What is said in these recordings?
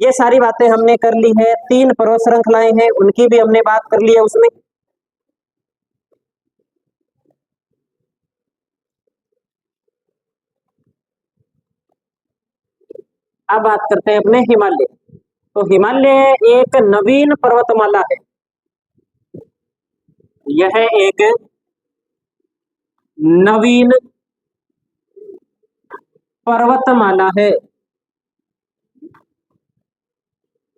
ये सारी बातें हमने कर ली है। 3 पर्वत श्रृंखलाएं हैं, उनकी भी हमने बात कर ली है उसमें। अब बात करते हैं अपने हिमालय। तो हिमालय एक नवीन पर्वतमाला है। यह एक नवीन पर्वतमाला है।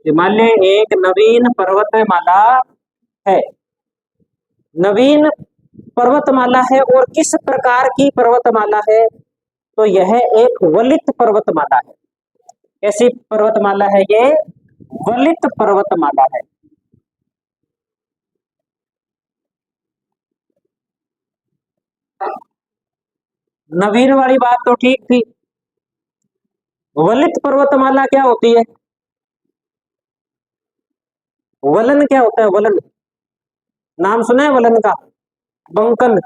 हिमालय एक नवीन पर्वतमाला है। नवीन पर्वतमाला है और किस प्रकार की पर्वतमाला है? तो यह एक वलित पर्वतमाला है। कैसी पर्वतमाला है ये? वलित पर्वतमाला है। नवीन वाली बात तो ठीक थी। वलित पर्वतमाला क्या होती है? वलन क्या होता है? वलन नाम सुना है वलन का? बंकन।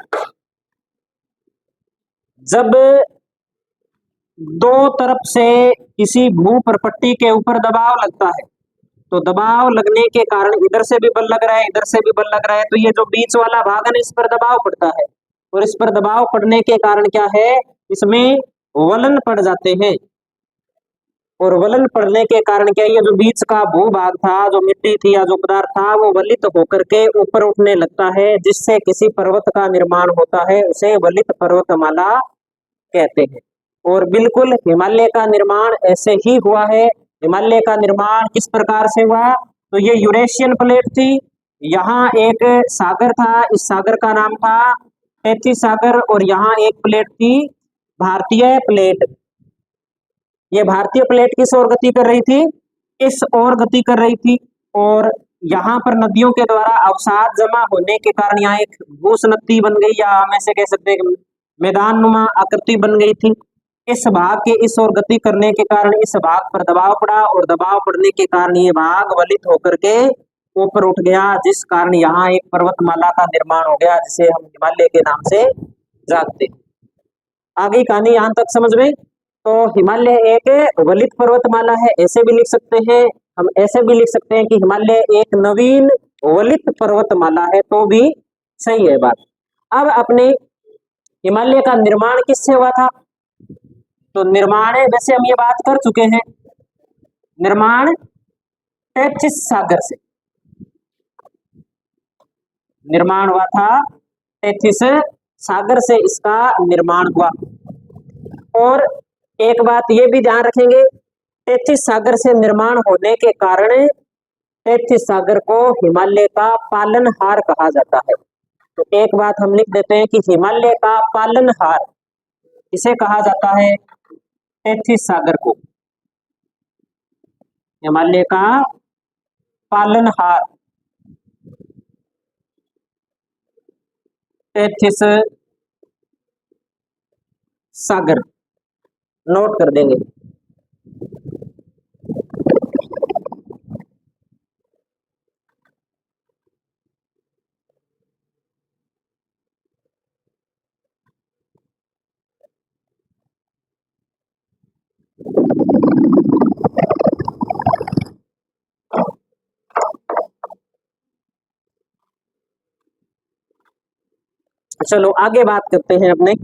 जब दो तरफ से किसी भू परपट्टी के ऊपर दबाव लगता है, तो दबाव लगने के कारण इधर से भी बल लग रहा है, इधर से भी बल लग रहा है, तो ये जो बीच वाला भाग है ना, इस पर दबाव पड़ता है। और इस पर दबाव पड़ने के कारण क्या है? इसमें वलन पड़ जाते हैं। और वलन पड़ने के कारण क्या, ये जो बीच का भूभाग था, जो मिट्टी थी या जो पदार्थ था, वो वलित होकर के ऊपर उठने लगता है, जिससे किसी पर्वत का निर्माण होता है। उसे वलित पर्वतमाला कहते हैं। और बिल्कुल हिमालय का निर्माण ऐसे ही हुआ है। हिमालय का निर्माण किस प्रकार से हुआ? तो ये यूरेशियन प्लेट थी, यहाँ एक सागर था, इस सागर का नाम था तैतीस सागर, और यहाँ एक प्लेट थी भारतीय प्लेट। ये भारतीय प्लेट किस ओर गति कर रही थी? इस ओर गति कर रही थी। और यहाँ पर नदियों के द्वारा अवसाद जमा होने के कारण यहाँ एक भूसनती बन गई, या हम ऐसे कह सकते हैं मैदान नुमा आकृति बन गई थी। इस भाग के इस ओर गति करने के कारण इस भाग पर दबाव पड़ा, और दबाव पड़ने के कारण ये भाग वलित होकर के ऊपर उठ गया, जिस कारण यहाँ एक पर्वतमाला का निर्माण हो गया, जिसे हम हिमालय के नाम से जानते हैं। आगे कहानी यहाँ तक समझ में? तो हिमालय एक वलित पर्वतमाला है, ऐसे भी लिख सकते हैं हम। ऐसे भी लिख सकते हैं कि हिमालय एक नवीन वलित पर्वतमाला है, तो भी सही है बात। अब अपने हिमालय का निर्माण किससे हुआ था? तो निर्माण वैसे हम ये बात कर चुके हैं, निर्माण तैतीस सागर से निर्माण हुआ था। तैतीस सागर से इसका निर्माण हुआ। और एक बात ये भी ध्यान रखेंगे, तैतीस सागर से निर्माण होने के कारण तैतीस सागर को हिमालय का पालनहार कहा जाता है। तो एक बात हम लिख देते हैं कि हिमालय का पालनहार इसे कहा जाता है, तैतीस सागर को। हिमालय का पालनहार तैतीस सागर नोट कर देंगे। चलो आगे बात करते हैं अपने।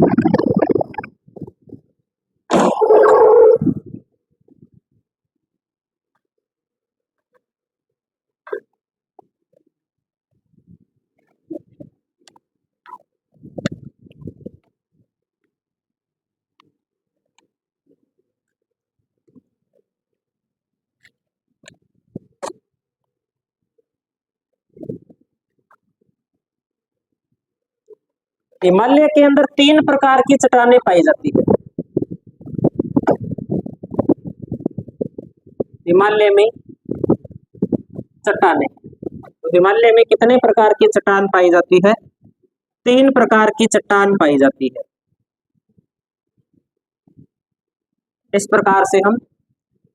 हिमालय के अंदर 3 प्रकार की चट्टानें पाई जाती है। हिमालय में चट्टानें, तो हिमालय में कितने प्रकार की चट्टान पाई जाती है? 3 प्रकार की चट्टान पाई जाती है। इस प्रकार से हम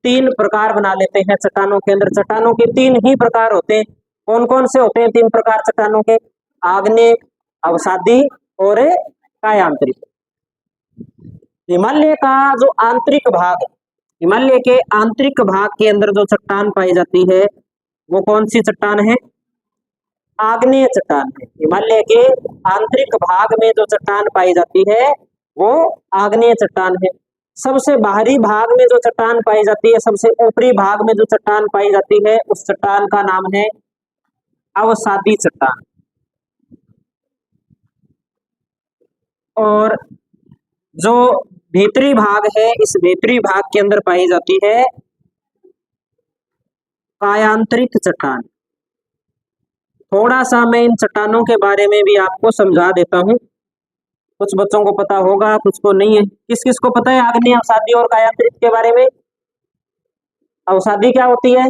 3 प्रकार बना लेते हैं चट्टानों के अंदर। चट्टानों के 3 ही प्रकार होते हैं। कौन कौन से होते हैं 3 प्रकार चट्टानों के? आग्नेय, अवसादी और कायांतरिक। हिमालय का जो आंतरिक भाग, हिमालय के आंतरिक भाग के अंदर जो चट्टान पाई जाती है वो कौन सी चट्टान है? आग्नेय चट्टान है। हिमालय के आंतरिक भाग में जो चट्टान पाई जाती है वो आग्नेय चट्टान है। सबसे बाहरी भाग में जो चट्टान पाई जाती है, सबसे ऊपरी भाग में जो चट्टान पाई जाती है, उस चट्टान का नाम है अवसादी चट्टान। और जो भीतरी भाग है, इस भीतरी भाग के अंदर पाई जाती है कायांतरित चट्टान। थोड़ा सा मैं इन चट्टानों के बारे में भी आपको समझा देता हूं, कुछ बच्चों को पता होगा, कुछ को नहीं है। किस किस को पता है आग्नेय, अवसादी और कायांतरित के बारे में? अवसादी क्या होती है?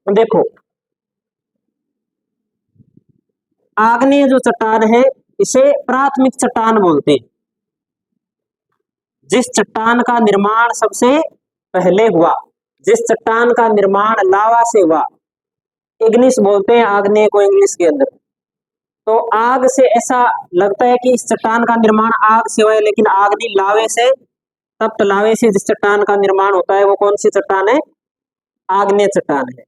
देखो, आग्नेय जो चट्टान है इसे प्राथमिक चट्टान बोलते हैं। जिस चट्टान का निर्माण सबसे पहले हुआ, जिस चट्टान का निर्माण लावा से हुआ, इग्निस बोलते हैं आग्नेय को इंग्लिश के अंदर। तो आग से ऐसा लगता है कि इस चट्टान का निर्माण आग से हुआ है, लेकिन आग नहीं, लावे से, तप्त लावे से जिस चट्टान का निर्माण होता है वो कौन सी चट्टान है? आग्नेय चट्टान है।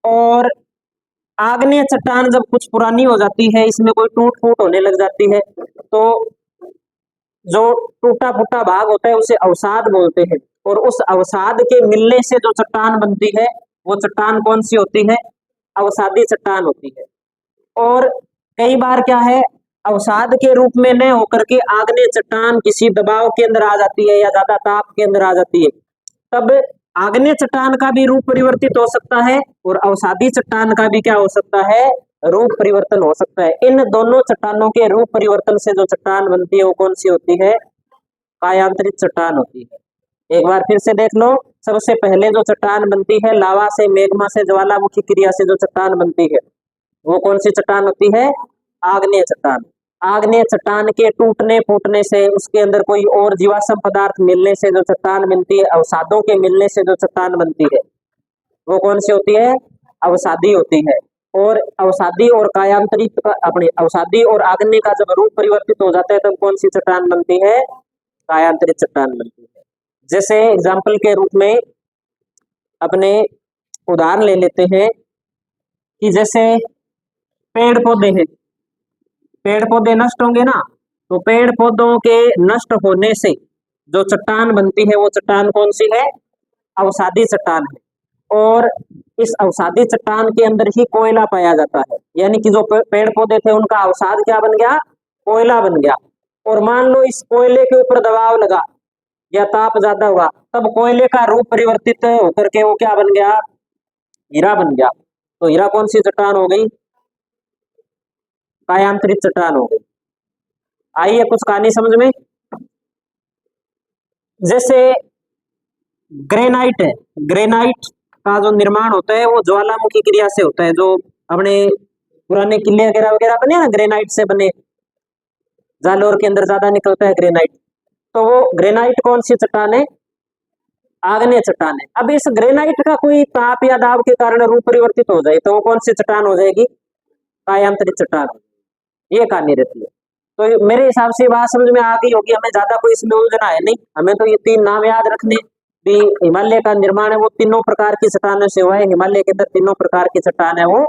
और आग्नेय चट्टान जब कुछ पुरानी हो जाती है, इसमें कोई टूट फूट होने लग जाती है, तो जो टूटा फूटा भाग होता है उसे अवसाद बोलते हैं। और उस अवसाद के मिलने से जो चट्टान बनती है वो चट्टान कौन सी होती है? अवसादी चट्टान होती है। और कई बार क्या है, अवसाद के रूप में न होकर के आग्नेय चट्टान किसी दबाव के अंदर आ जाती है या ज्यादा ताप के अंदर आ जाती है, तब आग्नेय चट्टान का भी रूप परिवर्तित हो सकता है और अवसादी चट्टान का भी क्या हो सकता है? रूप परिवर्तन हो सकता है। इन दोनों चट्टानों के रूप परिवर्तन से जो चट्टान बनती है वो कौन सी होती है? कायांतरित चट्टान होती है। एक बार फिर से देख लो, सबसे पहले जो चट्टान बनती है लावा से, मैग्मा से, ज्वालामुखी क्रिया से जो चट्टान बनती है वो कौन सी चट्टान होती है? आग्नेय चट्टान। आग्नेय चट्टान के टूटने फूटने से, उसके अंदर कोई और जीवाश्म पदार्थ मिलने से जो चट्टान बनती है, अवसादों के मिलने से जो चट्टान बनती है वो कौन सी होती है? अवसादी होती है। और अवसादी और कायांतरित का, अपने अवसादी और आग्नेय का जब रूप परिवर्तित हो जाता है तब कौन सी चट्टान बनती है? कायांतरित चट्टान बनती है। जैसे एग्जाम्पल के रूप में अपने उदाहरण ले लेते हैं कि जैसे पेड़ पौधे हैं, पेड़ पौधे नष्ट होंगे ना, तो पेड़ पौधों के नष्ट होने से जो चट्टान बनती है वो चट्टान कौन सी है? अवसादी चट्टान है। और इस अवसादी चट्टान के अंदर ही कोयला पाया जाता है, यानी कि जो पेड़ पौधे थे उनका अवसाद क्या बन गया? कोयला बन गया। और मान लो इस कोयले के ऊपर दबाव लगा या ताप ज्यादा हुआ, तब कोयले का रूप परिवर्तित होकर के वो क्या बन गया? हीरा बन गया। तो हीरा कौन सी चट्टान हो गई? कायांतरित चट्टान हो गई। आइए कुछ कहानी समझ में। जैसे ग्रेनाइट है, ग्रेनाइट का जो निर्माण होता है वो ज्वालामुखी क्रिया से होता है। जो अपने पुराने किले वगैरह वगैरह बने ना, ग्रेनाइट से बने, जालोर के अंदर ज्यादा निकलता है ग्रेनाइट। तो वो ग्रेनाइट कौन सी चट्टान है? आग्नेय चट्टान है। अब इस ग्रेनाइट का कोई ताप या दाब के कारण रूप परिवर्तित हो जाए तो वो कौन सी चट्टान हो जाएगी? कायांतरित चट्टान। ये कहानी रहती है। तो मेरे हिसाब से बात समझ में आ गई होगी, हमें ज्यादा कोई इसमें उलझना है नहीं। हमें तो ये तीन नाम याद रखने भी, हिमालय का निर्माण है वो तीनों प्रकार की चट्टानों से हुआ है। हिमालय के अंदर तीनों प्रकार की चट्टान है वो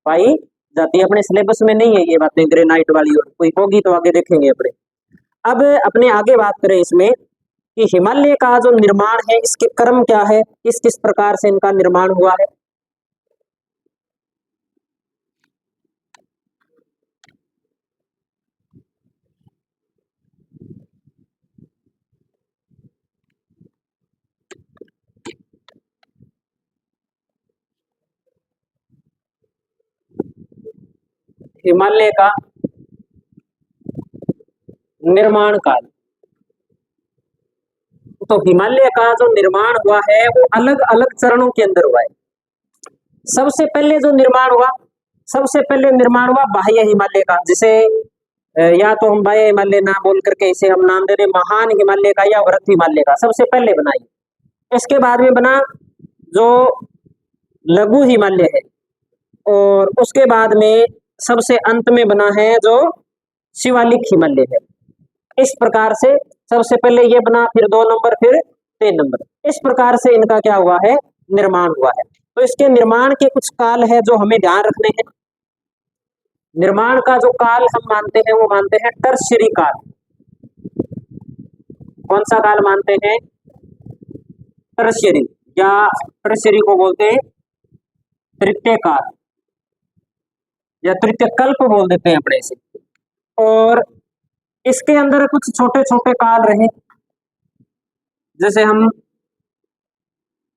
पाई जाती है। अपने सिलेबस में नहीं है ये बातें ग्रेनाइट वाली, और कोई होगी तो आगे देखेंगे अपने। अब अपने आगे बात करें इसमें कि हिमालय का जो निर्माण है इसके क्रम क्या है, किस किस प्रकार से इनका निर्माण हुआ है। हिमालय का निर्माण काल, तो हिमालय का जो निर्माण हुआ है वो अलग अलग चरणों के अंदर हुआ है। सबसे पहले जो निर्माण हुआ, सबसे पहले निर्माण हुआ बाह्य हिमालय का, जिसे या तो हम बाह्य हिमालय ना बोल करके इसे हम नाम दे रहे महान हिमालय का या वृहत हिमालय का, सबसे पहले बनाई। इसके बाद में बना जो लघु हिमालय है, और उसके बाद में सबसे अंत में बना है जो शिवालिक हिमालय है। इस प्रकार से सबसे पहले ये बना, फिर 2 नंबर, फिर 3 नंबर। इस प्रकार से इनका क्या हुआ है, निर्माण हुआ है। तो इसके निर्माण के कुछ काल है जो हमें ध्यान रखने हैं। निर्माण का जो काल हम मानते हैं वो मानते हैं टर्शियरी काल। कौन सा काल मानते हैं, टर्शियरी, या टर्शियरी को बोलते हैं तृतीय काल या तृतीय कल्प बोल देते हैं अपने से। और इसके अंदर कुछ छोटे छोटे काल रहे, जैसे हम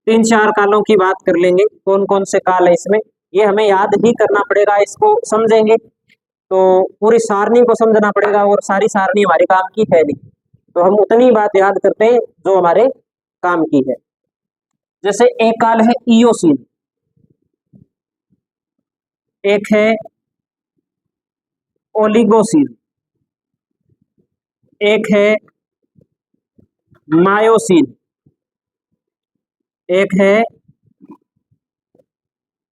3-4 कालों की बात कर लेंगे। कौन कौन से काल है इसमें, ये हमें याद ही करना पड़ेगा। इसको समझेंगे तो पूरी सारणी को समझना पड़ेगा, और सारी सारणी हमारे काम की है नहीं, तो हम उतनी बात याद करते हैं जो हमारे काम की है। जैसे एक काल है इयोसीन, एक है ओलिगोसीन, एक है मायोसीन, एक है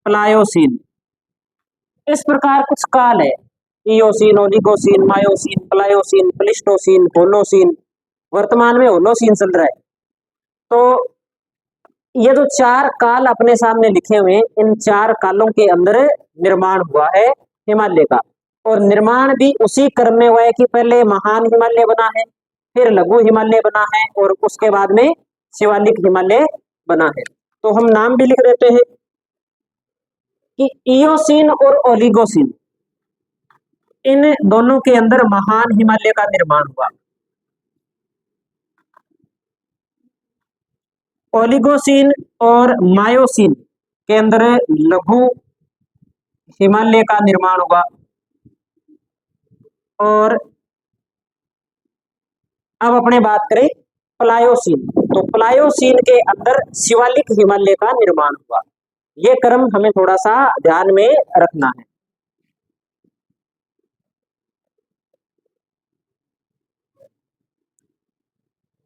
प्लायोसीन। इस प्रकार कुछ काल है, Eocene, Oligocene, Miocene, Pliocene, Pleistocene, Holocene. वर्तमान में होलोसीन चल रहा है। तो ये जो 4 काल अपने सामने लिखे हुए हैं, इन 4 कालों के अंदर निर्माण हुआ है हिमालय का। और निर्माण भी उसी क्रम में हुआ है कि पहले महान हिमालय बना है, फिर लघु हिमालय बना है, और उसके बाद में शिवालिक हिमालय बना है। तो हम नाम भी लिख देते हैं कि इयोसीन और ओलिगोसीन, इन दोनों के अंदर महान हिमालय का निर्माण हुआ। ओलिगोसीन और मायोसीन के अंदर लघु हिमालय का निर्माण हुआ। और अब अपने बात करें प्लायोसीन, तो प्लायोसीन के अंदर शिवालिक हिमालय का निर्माण हुआ। ये क्रम हमें थोड़ा सा ध्यान में रखना है।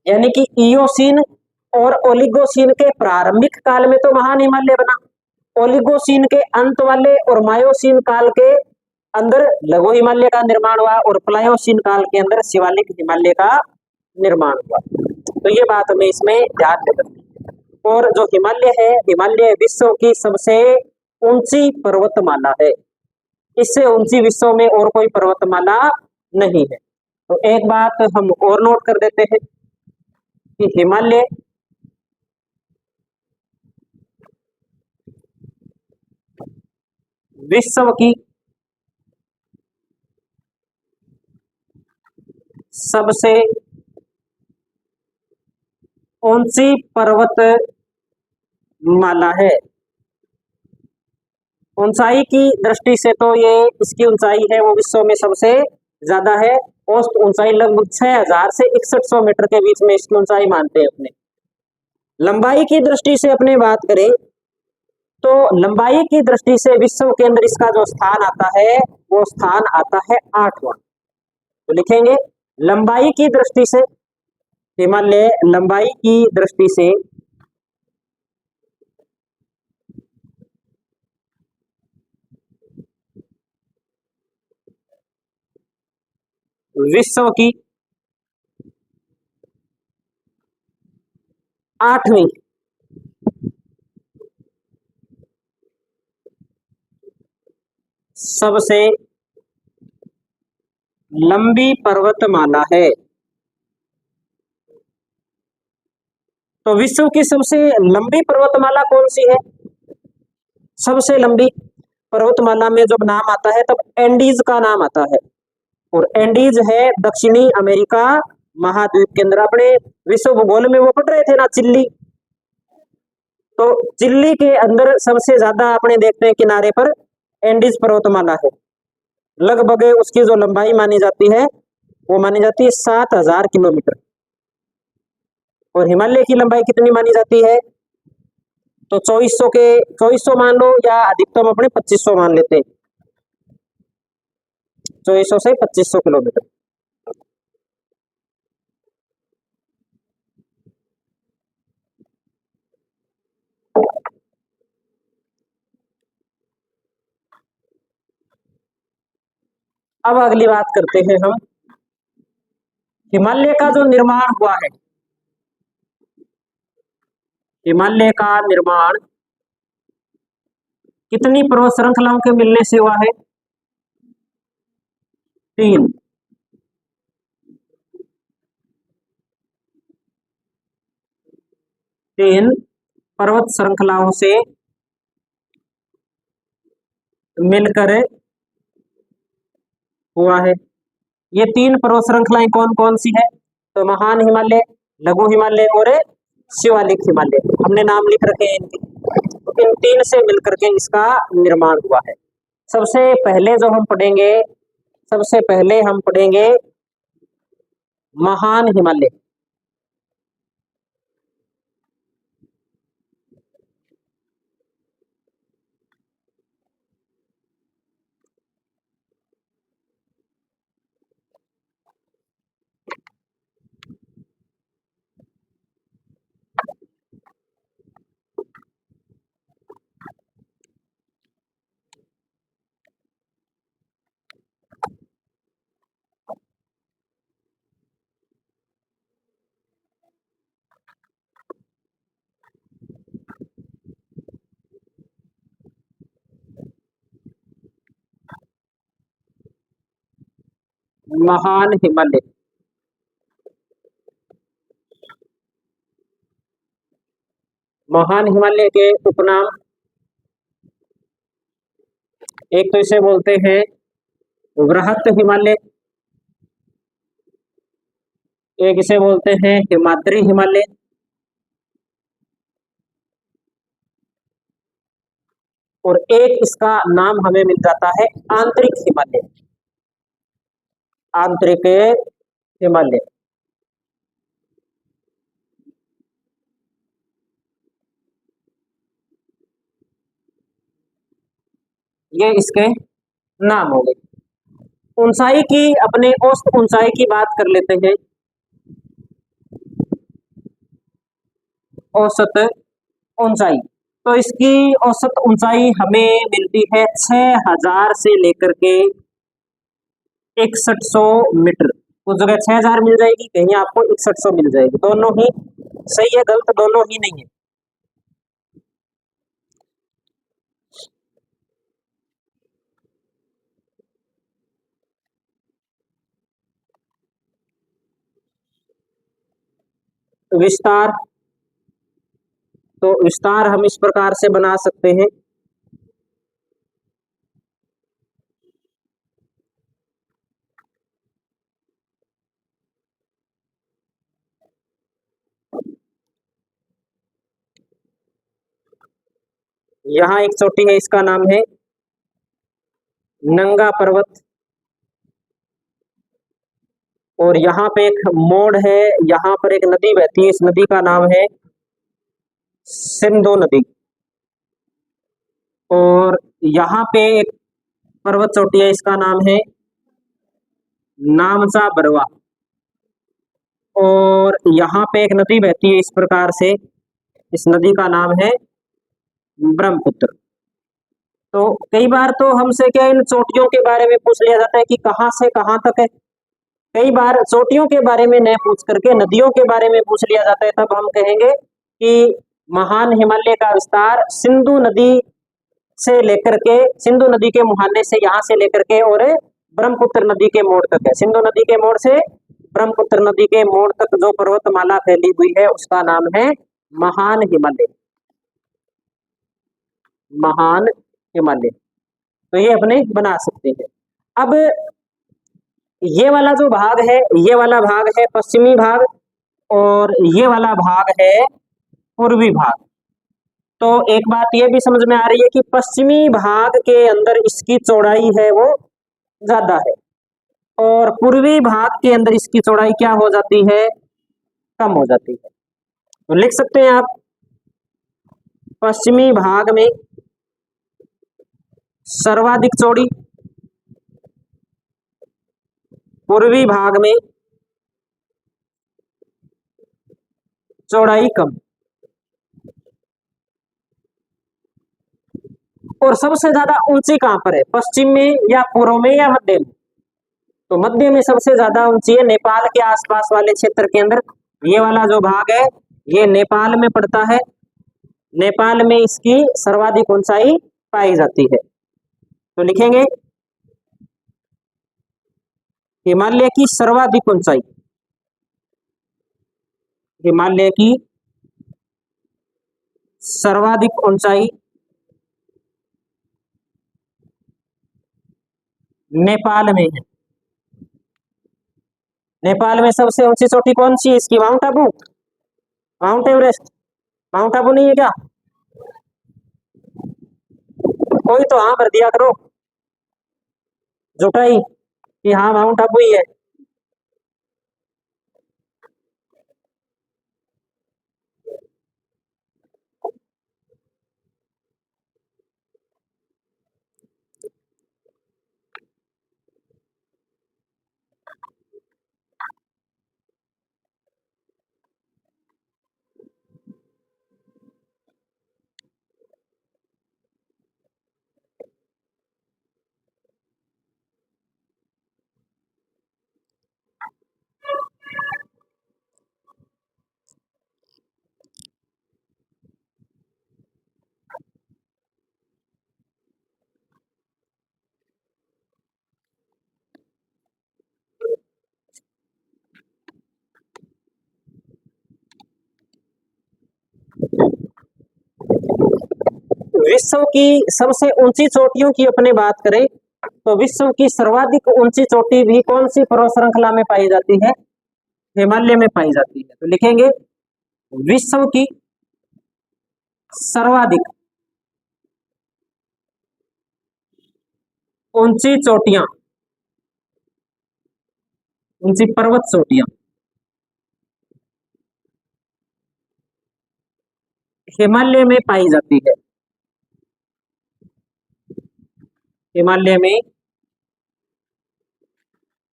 यानी कि इयोसीन और ओलिगोसीन के प्रारंभिक काल में तो महान हिमालय बना, ओलिगोसीन के अंत वाले और मायोसीन काल के अंदर लघु हिमालय का निर्माण हुआ, और प्लायोसीन काल के अंदर शिवालिक हिमालय का निर्माण हुआ। तो ये बात हमें इसमें ध्यान में रखनी है। और जो हिमालय है, हिमालय विश्व की सबसे ऊंची पर्वतमाला है। इससे ऊंची विश्व में और कोई पर्वतमाला नहीं है। तो एक बात हम और नोट कर देते हैं कि हिमालय विश्व की सबसे ऊंची पर्वतमाला है। ऊंचाई की दृष्टि से तो ये इसकी ऊंचाई है वो विश्व में सबसे ज्यादा है। औसत ऊंचाई लगभग 6000 से 6100 मीटर के बीच में इसकी ऊंचाई मानते हैं अपने। लंबाई की दृष्टि से अपने बात करें तो लंबाई की दृष्टि से विश्व के अंदर इसका जो स्थान आता है वो स्थान आता है 8वां। तो लिखेंगे लंबाई की दृष्टि से हिमालय, लंबाई की दृष्टि से विश्व की 8वीं सबसे लंबी पर्वतमाला है। तो विश्व की सबसे लंबी पर्वतमाला कौन सी है? सबसे लंबी पर्वतमाला में जब नाम आता है तब एंडीज का नाम आता है, और एंडीज है दक्षिणी अमेरिका महाद्वीप के अंदर। अपने विश्व भूगोल में वो पढ़ रहे थे ना, चिल्ली। तो चिल्ली के अंदर सबसे ज्यादा अपने देखते हैं किनारे पर एंडीज पर्वतमाला है। लगभग उसकी जो लंबाई मानी जाती है वो मानी जाती है 7000 किलोमीटर। और हिमालय की लंबाई कितनी मानी जाती है? तो 2400 मान लो, या अधिकतम अपने 2500 मान लेते हैं। 2400 से 2500 किलोमीटर। अब अगली बात करते हैं हम हिमालय का जो निर्माण हुआ है, हिमालय का निर्माण कितनी पर्वत श्रृंखलाओं के मिलने से हुआ है? 3। 3 पर्वत श्रृंखलाओं से मिलकर हुआ है। ये 3 पर्वत श्रृंखलाएं कौन कौन सी है? तो महान हिमालय, लघु हिमालय और शिवालिक हिमालय, हमने नाम लिख रखे हैं इनके। तो इन 3 से मिलकर के इसका निर्माण हुआ है। सबसे पहले जो हम पढ़ेंगे, सबसे पहले हम पढ़ेंगे महान हिमालय। महान हिमालय, महान हिमालय के उपनाम, एक तो इसे बोलते हैं वृहत हिमालय, एक इसे बोलते हैं हिमाद्री हिमालय, और एक इसका नाम हमें मिल जाता है आंतरिक हिमालय, आंतरिक हिमालय। ये इसके नाम हो गए। ऊंचाई की, अपने औसत ऊंचाई की बात कर लेते हैं। औसत ऊंचाई, तो इसकी औसत ऊंचाई हमें मिलती है 6000 से लेकर के 6100 मीटर। उस जगह 6000 मिल जाएगी, कहीं आपको 6100 मिल जाएगी, दोनों ही सही है, गलत दोनों ही नहीं है। विस्तार, तो विस्तार हम इस प्रकार से बना सकते हैं। यहाँ एक चोटी है, इसका नाम है नंगा पर्वत, और यहाँ पे एक मोड़ है, यहाँ पर एक नदी बहती है, इस नदी का नाम है सिंधु नदी, और यहाँ पे एक पर्वत चोटी है, इसका नाम है नामचा बरवा, और यहाँ पे एक नदी बहती है इस प्रकार से, इस नदी का नाम है ब्रह्मपुत्र। तो कई बार तो हमसे क्या इन चोटियों के बारे में पूछ लिया जाता है कि कहाँ से कहाँ तक है। कई बार चोटियों के बारे में न पूछ करके नदियों के बारे में पूछ लिया जाता है, तब हम कहेंगे कि महान हिमालय का विस्तार सिंधु नदी से लेकर के, सिंधु नदी के मुहाने से यहाँ से लेकर के और ब्रह्मपुत्र नदी के मोड़ तक है। सिंधु नदी के मोड़ से ब्रह्मपुत्र नदी के मोड़ तक जो पर्वतमाला फैली हुई है उसका नाम है महान हिमालय, महान हिमालय। तो ये अपने बना सकते हैं। अब ये वाला जो भाग है, ये वाला भाग है पश्चिमी भाग, और ये वाला भाग है पूर्वी भाग। तो एक बात ये भी समझ में आ रही है कि पश्चिमी भाग के अंदर इसकी चौड़ाई है वो ज्यादा है, और पूर्वी भाग के अंदर इसकी चौड़ाई क्या हो जाती है? कम हो जाती है। तो लिख सकते हैं आप, पश्चिमी भाग में सर्वाधिक चौड़ी, पूर्वी भाग में चौड़ाई कम, और सबसे ज्यादा ऊंची कहां पर है? पश्चिम में या पूर्व में या मध्य में? तो मध्य में सबसे ज्यादा ऊंची है, नेपाल के आसपास वाले क्षेत्र के अंदर ये वाला जो भाग है ये नेपाल में पड़ता है। नेपाल में इसकी सर्वाधिक ऊंचाई पाई जाती है। तो लिखेंगे हिमालय की सर्वाधिक ऊंचाई, हिमालय की सर्वाधिक ऊंचाई नेपाल में है। नेपाल में सबसे ऊंची चोटी कौन सी है इसकी? Mount Abu, mount Everest. Mount Abu नहीं है क्या? कोई तो हाँ भर दिया करो, जुटाई कि हाँ माउंट आबू ही है। विश्व की सबसे ऊंची चोटियों की अपने बात करें तो विश्व की सर्वाधिक ऊंची चोटी भी कौन सी पर्वत श्रृंखला में पाई जाती है? हिमालय में पाई जाती है। तो लिखेंगे विश्व की सर्वाधिक ऊंची चोटियां, ऊंची पर्वत चोटियां हिमालय में पाई जाती है। हिमालय में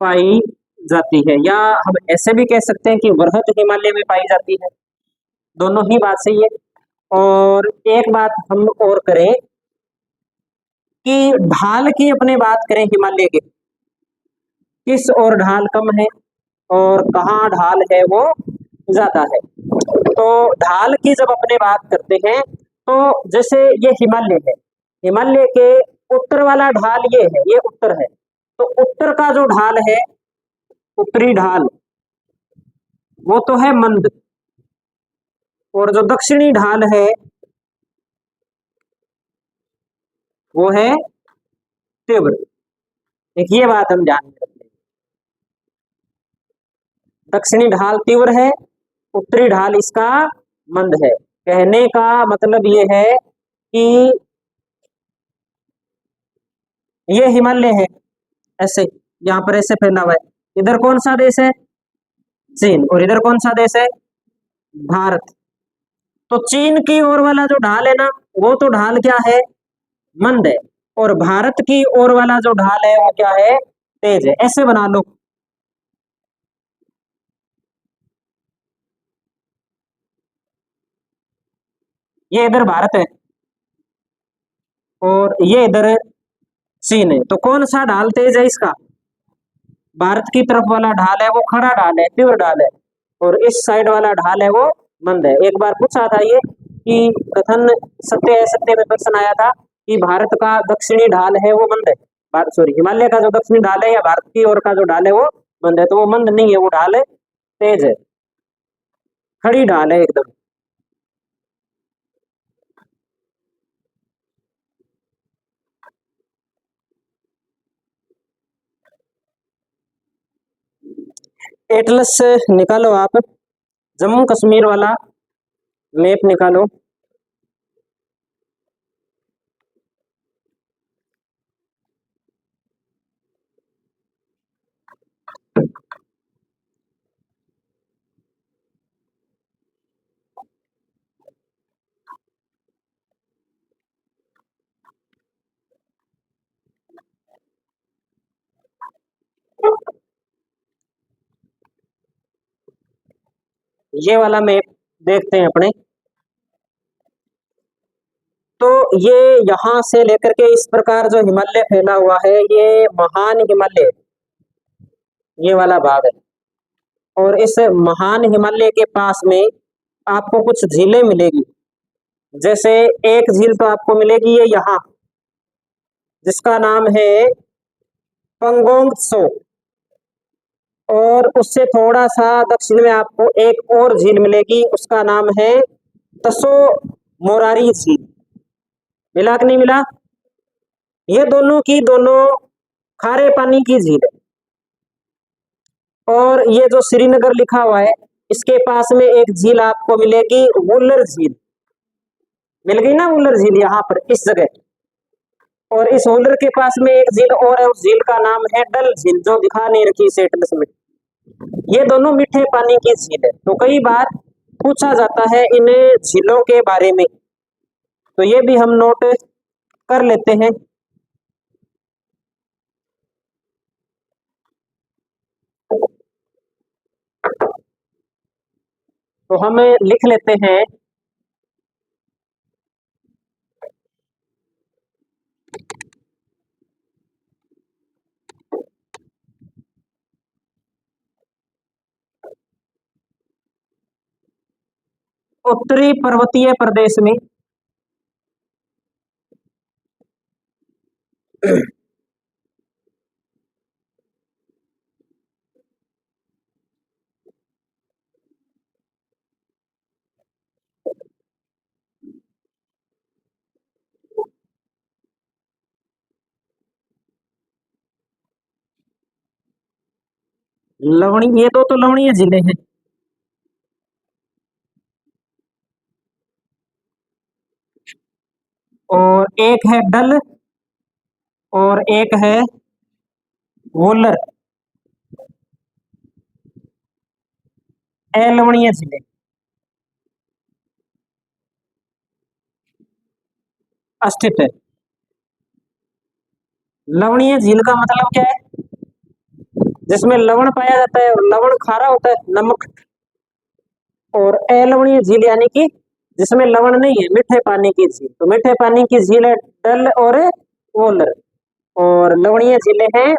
पाई जाती है, या हम ऐसे भी कह सकते हैं कि वृहद हिमालय में पाई जाती है। दोनों ही बात सही है। और एक बात हम और करें कि ढाल की अपने बात करें हिमालय के, किस और ढाल कम है और कहाँ ढाल है वो ज्यादा है। तो ढाल की जब अपने बात करते हैं तो जैसे ये हिमालय है, हिमालय के उत्तर वाला ढाल ये है, ये उत्तर है। तो उत्तर का जो ढाल है, उत्तरी ढाल, वो तो है मंद, और जो दक्षिणी ढाल है वो है तीव्र। एक ये बात हम ध्यान में रखते हैं, दक्षिणी ढाल तीव्र है, उत्तरी ढाल इसका मंद है। कहने का मतलब ये है कि ये हिमालय है ऐसे, यहाँ पर ऐसे फैला हुआ है। इधर कौन सा देश है? चीन। और इधर कौन सा देश है? भारत। तो चीन की ओर वाला जो ढाल है ना, वो तो ढाल क्या है? मंद है। और भारत की ओर वाला जो ढाल है वो क्या है? तेज है। ऐसे बना लो। ये इधर भारत है और ये इधर चीन है। तो कौन सा ढाल तेज है इसका? भारत की तरफ वाला ढाल है वो खड़ा ढाल है, तीव्र ढाल है, और इस साइड वाला ढाल है वो मंद है। एक बार पूछा था ये कि कथन सत्य है सत्य में प्रश्न आया था कि भारत का दक्षिणी ढाल है वो मंद है, सॉरी हिमालय का जो दक्षिणी ढाल है या भारत की ओर का जो ढाल है वो मंद है। तो वो मंद नहीं है, वो ढाल है तेज है, खड़ी ढाल है एकदम। एटलस से निकालो आप, जम्मू कश्मीर वाला मैप निकालो। ये वाला मैप देखते हैं अपने। तो ये यहां से लेकर के इस प्रकार जो हिमालय फैला हुआ है ये महान हिमालय, ये वाला भाग है। और इस महान हिमालय के पास में आपको कुछ झीलें मिलेगी। जैसे एक झील तो आपको मिलेगी ये यहाँ, जिसका नाम है पंगोंग त्सो। और उससे थोड़ा सा दक्षिण में आपको एक और झील मिलेगी, उसका नाम है तसो मोरारी झील। मिला कि नहीं मिला? ये दोनों की दोनों खारे पानी की झील है। और ये जो श्रीनगर लिखा हुआ है, इसके पास में एक झील आपको मिलेगी, वुलर झील। मिल गई ना वुलर झील यहाँ पर इस जगह। और इस वुलर के पास में एक झील और है, उस झील का नाम है डल झील, जो दिखा नहीं रखी इस एटलस में। ये दोनों मीठे पानी की झील है। तो कई बार पूछा जाता है इन झीलों के बारे में, तो ये भी हम नोट कर लेते हैं। तो हम लिख लेते हैं उत्तरी पर्वतीय प्रदेश में लवणी, ये दो तो लवणीय जिले हैं। और एक है डल और एक है वुलर, अलवणीय जिले स्थित है। लवणीय झील का मतलब क्या है? जिसमें लवण पाया जाता है, और लवण खारा होता है, नमक। और अलवणीय झील यानी कि जिसमें लवण नहीं है, मीठे पानी की झील। तो मीठे पानी की झील है डल और वोलर। और लवणीय झीलें हैं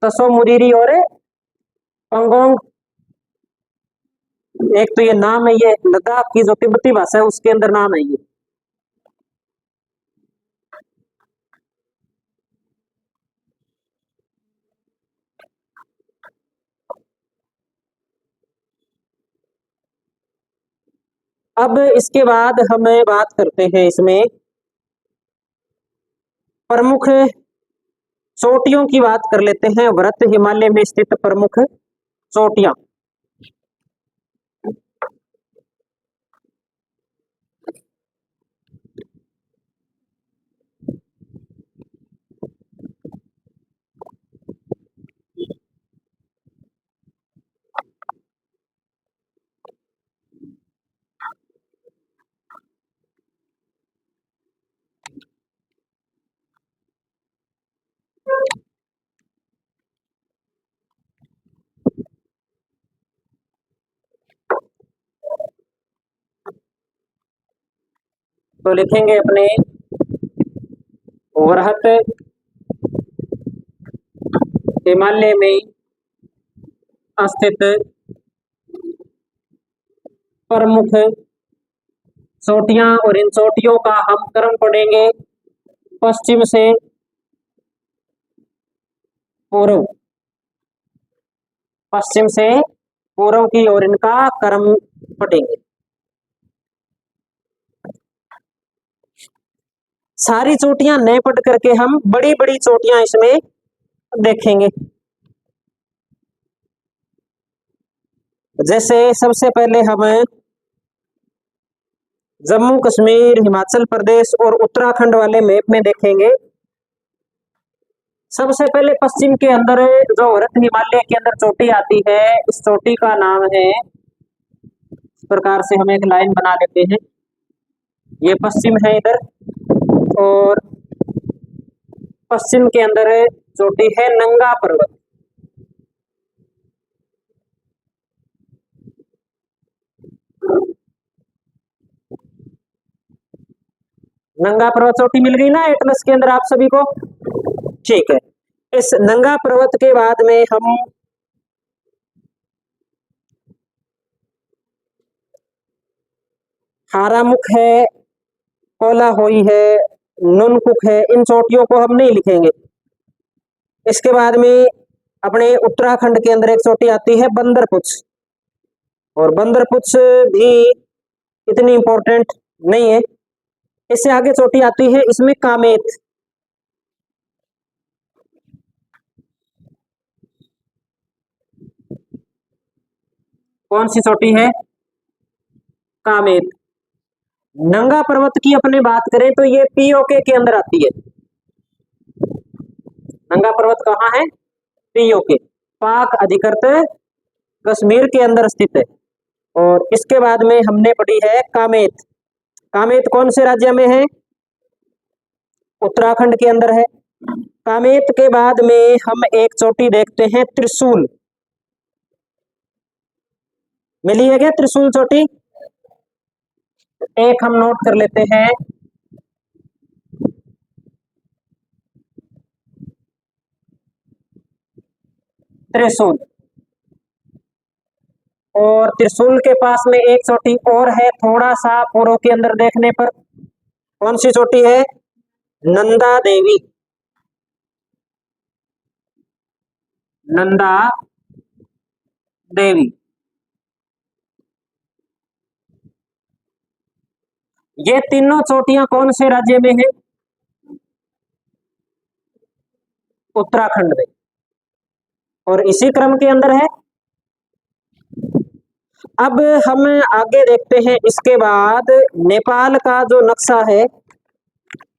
तसो मुरीरी और पंगोंग। एक तो ये नाम है, ये लद्दाख की जो तिब्बती भाषा है उसके अंदर नाम है ये। अब इसके बाद हम बात करते हैं इसमें प्रमुख चोटियों की बात कर लेते हैं। व्रत हिमालय में स्थित प्रमुख चोटियां। तो लिखेंगे अपने वृहत हिमालय में स्थित प्रमुख चोटियां। और इन चोटियों का हम क्रम पढ़ेंगे पश्चिम से पूर्व, पश्चिम से पूर्व की ओर इनका क्रम पढ़ेंगे। सारी चोटियां नहीं पढ़ करके हम बड़ी बड़ी चोटियां इसमें देखेंगे। जैसे सबसे पहले हम जम्मू कश्मीर, हिमाचल प्रदेश और उत्तराखंड वाले मैप में देखेंगे। सबसे पहले पश्चिम के अंदर जो व्रत हिमालय के अंदर चोटी आती है, इस चोटी का नाम है, इस प्रकार से हम एक लाइन बना लेते हैं। ये पश्चिम है इधर, और पश्चिम के अंदर चोटी है नंगा पर्वत। नंगा पर्वत चोटी मिल गई ना एटलस के अंदर आप सभी को? ठीक है। इस नंगा पर्वत के बाद में हम हारामुख है, कोलाहोई है, नुनकुक है, इन चोटियों को हम नहीं लिखेंगे। इसके बाद में अपने उत्तराखंड के अंदर एक चोटी आती है बंदरपुछ, और बंदरपुछ भी इतनी इंपॉर्टेंट नहीं है। इससे आगे चोटी आती है इसमें कामेत। कौन सी चोटी है? कामेत। नंगा पर्वत की अपने बात करें तो ये पीओके के अंदर आती है। नंगा पर्वत कहाँ है? पीओके, पाक अधिकृत कश्मीर के अंदर स्थित है। और इसके बाद में हमने पढ़ी है कामेत। कामेत कौन से राज्य में है? उत्तराखंड के अंदर है। कामेत के बाद में हम एक चोटी देखते हैं त्रिशूल। मिली है क्या त्रिशूल चोटी? एक हम नोट कर लेते हैं, त्रिशूल। और त्रिशूल के पास में एक चोटी और है थोड़ा सा पूर्व के अंदर देखने पर। कौन सी चोटी है? नंदा देवी। नंदा देवी। ये तीनों चोटियां कौन से राज्य में है? उत्तराखंड में। और इसी क्रम के अंदर है। अब हम आगे देखते हैं, इसके बाद नेपाल का जो नक्शा है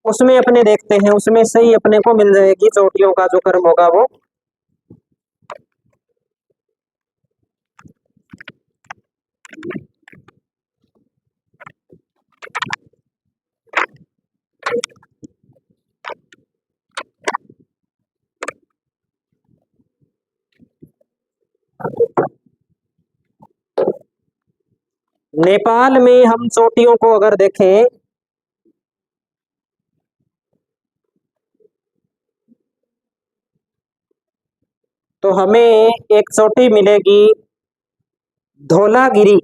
उसमें अपने देखते हैं, उसमें सही अपने को मिल जाएगी चोटियों का जो क्रम होगा वो। नेपाल में हम चोटियों को अगर देखें तो हमें एक चोटी मिलेगी धौलागिरी।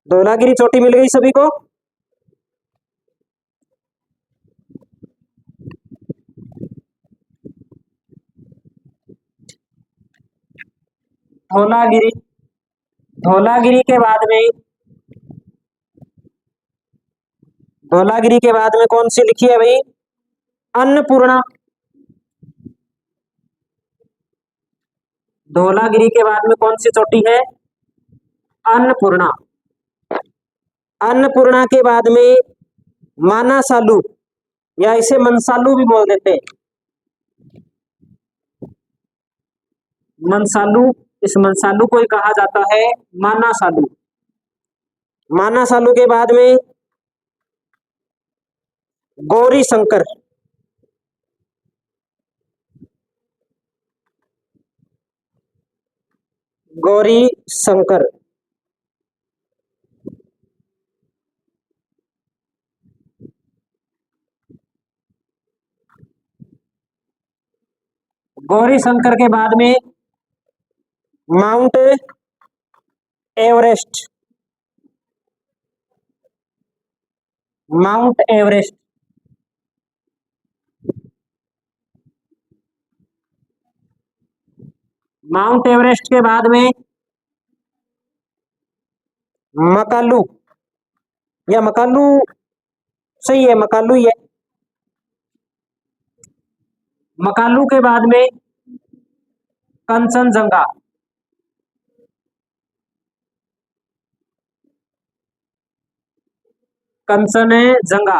धौलागिरी चोटी मिल गई सभी को। धौलागिरी। धौलागिरी के बाद में, धौलागिरी के बाद में कौन सी लिखी है भाई? अन्नपूर्णा। धौलागिरी के बाद में कौन सी चोटी है? अन्नपूर्णा। अन्नपूर्णा के बाद में मानासालू, या इसे मनसालू भी बोल देते हैं। मनसालू, इस मनसालू को ही कहा जाता है मानासालू। मानासालू के बाद में गौरी शंकर। गौरी शंकर। गौरी शंकर के बाद में mount Everest. Mount Everest. Mount Everest के बाद में मकालू, या मकालू सही है, मकालू ही है। मकालू के बाद में कंचनजंगा। कंचनजंगा।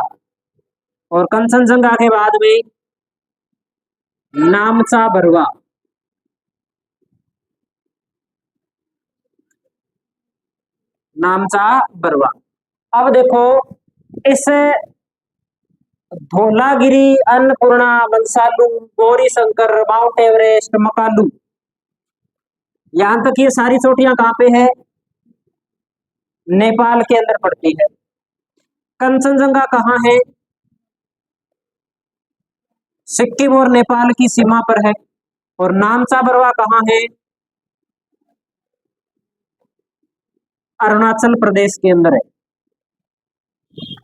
और कंचनजंगा के बाद में नामचा बरुआ। नामचा बरुआ। अब देखो, इस धौलागिरी, अन्नपूर्णा, मनसालू, गौरी शंकर, माउंट एवरेस्ट, मकालू, यहां तक ये सारी चोटियां कहां पे है? नेपाल के अंदर पड़ती है। कंचनजंगा कहाँ है? सिक्किम और नेपाल की सीमा पर है। और नामचा बरवा कहाँ है? अरुणाचल प्रदेश के अंदर है,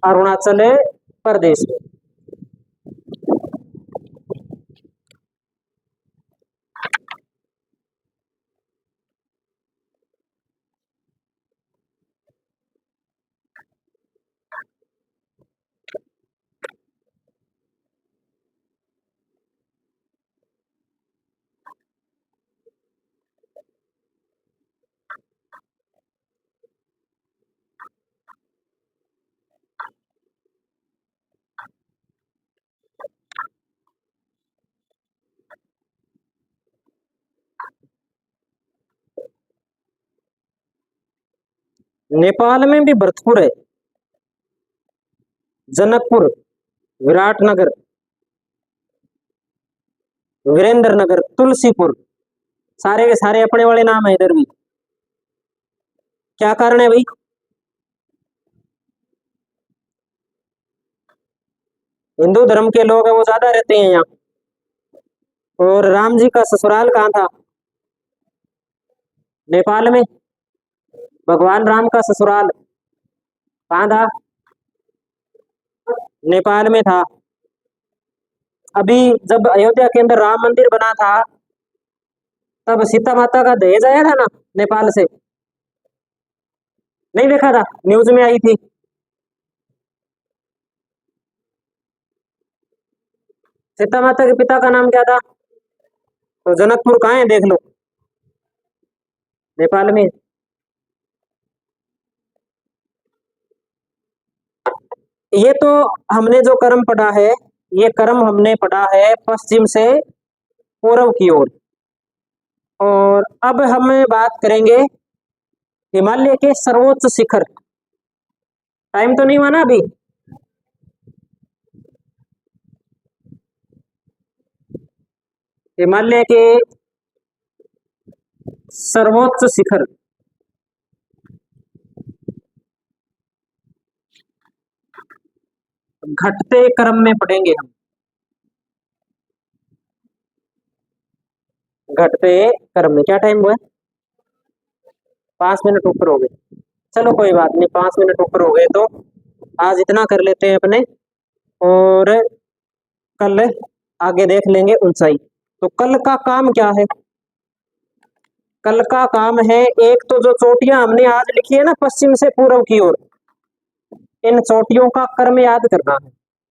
अरुणाचल प्रदेश में। नेपाल में भी भरतपुर है, जनकपुर, विराटनगर, वीरेंद्र नगर, तुलसीपुर, सारे के सारे अपने वाले नाम है इधर भी। क्या कारण है भाई? हिंदू धर्म के लोग हैं वो ज्यादा रहते हैं यहाँ। और राम जी का ससुराल कहाँ था? नेपाल में। भगवान राम का ससुराल कहाँ था? नेपाल में था। अभी जब अयोध्या के अंदर राम मंदिर बना था तब सीता माता का दहेज आया था ना नेपाल से, नहीं देखा था? न्यूज में आई थी। सीता माता के पिता का नाम क्या था? तो जनकपुर कहाँ है देख लो, नेपाल में। ये तो हमने जो कर्म पढ़ा है, ये कर्म हमने पढ़ा है पश्चिम से पूर्व की ओर। और अब हम बात करेंगे हिमालय के सर्वोच्च शिखर। टाइम तो नहीं हुआ ना अभी? हिमालय के सर्वोच्च शिखर घटते क्रम में पढ़ेंगे हम। घटते क्रम में क्या टाइम हुआ है? 5 मिनट ऊपर हो गए। चलो कोई बात नहीं, 5 मिनट ऊपर हो गए तो आज इतना कर लेते हैं अपने, और कल आगे देख लेंगे ऊंचाई। तो कल का काम क्या है? कल का काम है, एक तो जो चोटियां हमने आज लिखी है ना पश्चिम से पूर्व की ओर, इन चोटियों का क्रम याद करना है।